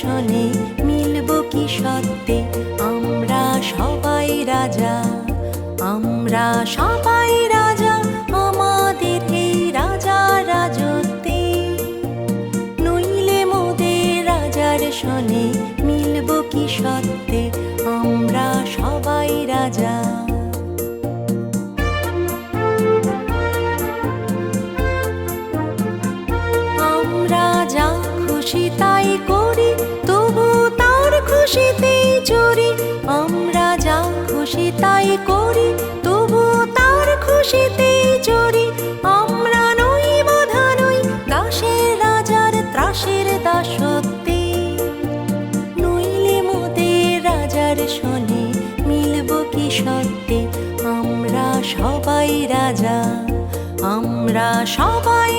শোনে মিলব কি সত্যে আমরা সবাই রাজা, আমরা সবাই রাজা আমাদের এই রাজা রাজত্বে। নইলে মোদের রাজার শোনে মিলব কি সত্যে আমরা সবাই রাজা। আমরা যা খুশি তাই করি তবু তার খুশিতেই চড়ি, আমরা যা খুশি তাই করি তবু তার খুশিতেই চড়ি। আমরা নই বাধা নই দাসের রাজার ত্রাসের দাসত্বে। নইলে মোদের রাজার শোনে মিলব কি সত্যে আমরা সবাই রাজা, আমরা সবাই